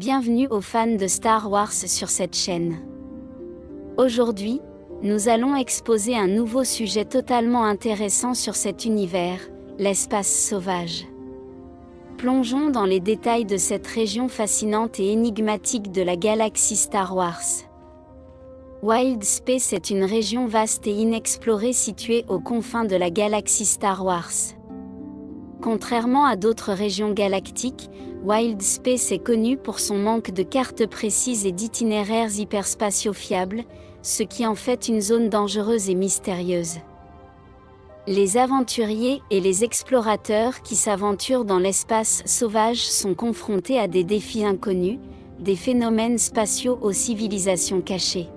Bienvenue aux fans de Star Wars sur cette chaîne. Aujourd'hui, nous allons exposer un nouveau sujet totalement intéressant sur cet univers, l'espace sauvage. Plongeons dans les détails de cette région fascinante et énigmatique de la galaxie Star Wars. Wild Space est une région vaste et inexplorée située aux confins de la galaxie Star Wars. Contrairement à d'autres régions galactiques, Wild Space est connu pour son manque de cartes précises et d'itinéraires hyperspatiaux fiables, ce qui en fait une zone dangereuse et mystérieuse. Les aventuriers et les explorateurs qui s'aventurent dans l'espace sauvage sont confrontés à des défis inconnus, des phénomènes spatiaux aux civilisations cachées.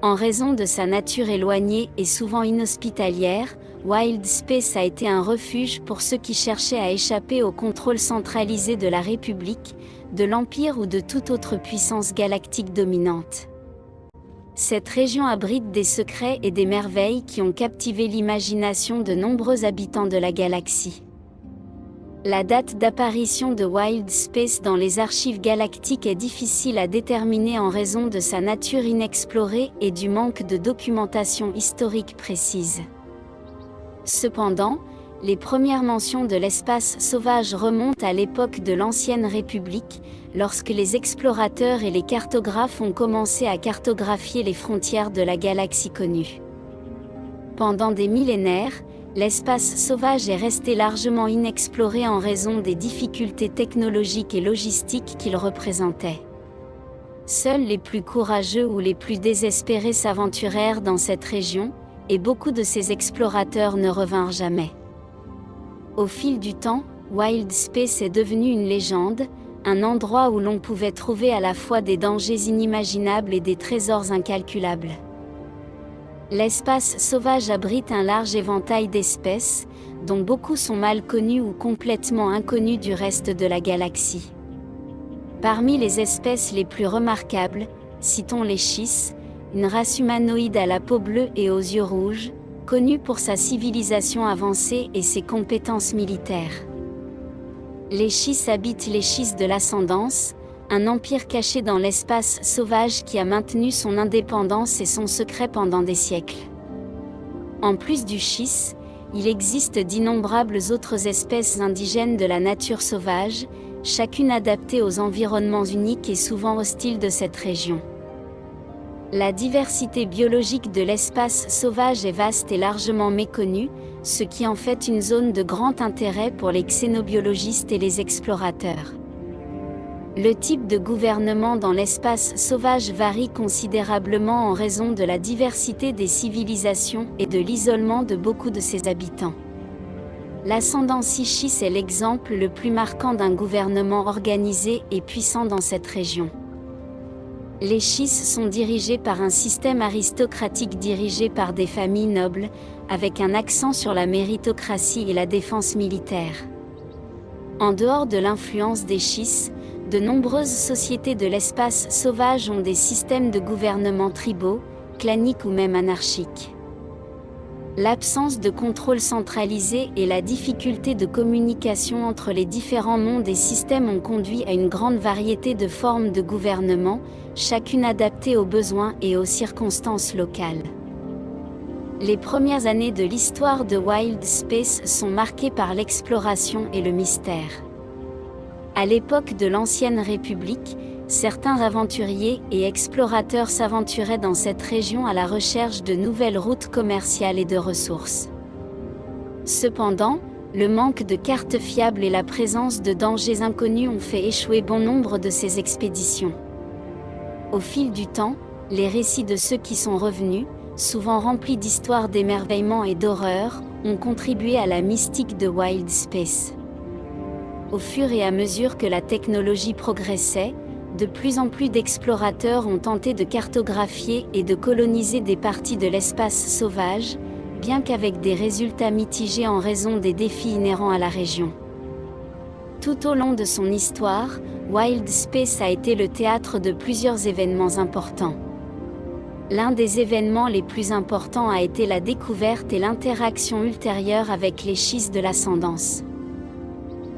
En raison de sa nature éloignée et souvent inhospitalière, Wild Space a été un refuge pour ceux qui cherchaient à échapper au contrôle centralisé de la République, de l'Empire ou de toute autre puissance galactique dominante. Cette région abrite des secrets et des merveilles qui ont captivé l'imagination de nombreux habitants de la galaxie. La date d'apparition de Wild Space dans les archives galactiques est difficile à déterminer en raison de sa nature inexplorée et du manque de documentation historique précise. Cependant, les premières mentions de l'espace sauvage remontent à l'époque de l'Ancienne République, lorsque les explorateurs et les cartographes ont commencé à cartographier les frontières de la galaxie connue. Pendant des millénaires, l'espace sauvage est resté largement inexploré en raison des difficultés technologiques et logistiques qu'il représentait. Seuls les plus courageux ou les plus désespérés s'aventurèrent dans cette région, et beaucoup de ces explorateurs ne revinrent jamais. Au fil du temps, Wild Space est devenu une légende, un endroit où l'on pouvait trouver à la fois des dangers inimaginables et des trésors incalculables. L'espace sauvage abrite un large éventail d'espèces, dont beaucoup sont mal connues ou complètement inconnues du reste de la galaxie. Parmi les espèces les plus remarquables, citons les Chiss, une race humanoïde à la peau bleue et aux yeux rouges, connue pour sa civilisation avancée et ses compétences militaires. Les Chiss habitent les Chiss de l'Ascendance, un empire caché dans l'espace sauvage qui a maintenu son indépendance et son secret pendant des siècles. En plus du Chiss, il existe d'innombrables autres espèces indigènes de la nature sauvage, chacune adaptée aux environnements uniques et souvent hostiles de cette région. La diversité biologique de l'espace sauvage est vaste et largement méconnue, ce qui en fait une zone de grand intérêt pour les xénobiologistes et les explorateurs. Le type de gouvernement dans l'espace sauvage varie considérablement en raison de la diversité des civilisations et de l'isolement de beaucoup de ses habitants. L'ascendance Chiss est l'exemple le plus marquant d'un gouvernement organisé et puissant dans cette région. Les Chiss sont dirigés par un système aristocratique dirigé par des familles nobles, avec un accent sur la méritocratie et la défense militaire. En dehors de l'influence des Chiss, de nombreuses sociétés de l'espace sauvage ont des systèmes de gouvernement tribaux, claniques ou même anarchiques. L'absence de contrôle centralisé et la difficulté de communication entre les différents mondes et systèmes ont conduit à une grande variété de formes de gouvernement, chacune adaptée aux besoins et aux circonstances locales. Les premières années de l'histoire de Wild Space sont marquées par l'exploration et le mystère. À l'époque de l'Ancienne République, certains aventuriers et explorateurs s'aventuraient dans cette région à la recherche de nouvelles routes commerciales et de ressources. Cependant, le manque de cartes fiables et la présence de dangers inconnus ont fait échouer bon nombre de ces expéditions. Au fil du temps, les récits de ceux qui sont revenus, souvent remplis d'histoires d'émerveillement et d'horreur, ont contribué à la mystique de Wild Space. Au fur et à mesure que la technologie progressait, de plus en plus d'explorateurs ont tenté de cartographier et de coloniser des parties de l'espace sauvage, bien qu'avec des résultats mitigés en raison des défis inhérents à la région. Tout au long de son histoire, Wild Space a été le théâtre de plusieurs événements importants. L'un des événements les plus importants a été la découverte et l'interaction ultérieure avec les Chiss de l'Ascendance.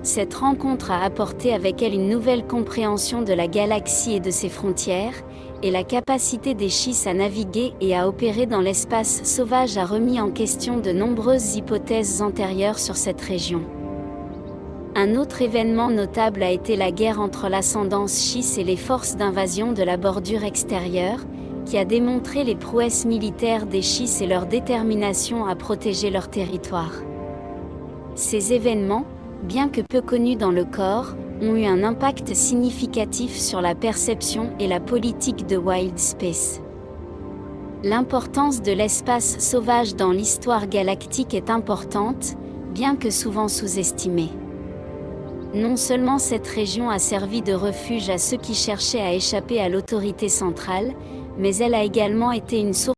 Cette rencontre a apporté avec elle une nouvelle compréhension de la galaxie et de ses frontières, et la capacité des schistes à naviguer et à opérer dans l'espace sauvage a remis en question de nombreuses hypothèses antérieures sur cette région. Un autre événement notable a été la guerre entre l'ascendance schistes et les forces d'invasion de la bordure extérieure, qui a démontré les prouesses militaires des schistes et leur détermination à protéger leur territoire. Ces événements, bien que peu connus dans le corps, ont eu un impact significatif sur la perception et la politique de Wild Space. L'importance de l'espace sauvage dans l'histoire galactique est importante, bien que souvent sous-estimée. Non seulement cette région a servi de refuge à ceux qui cherchaient à échapper à l'autorité centrale, mais elle a également été une source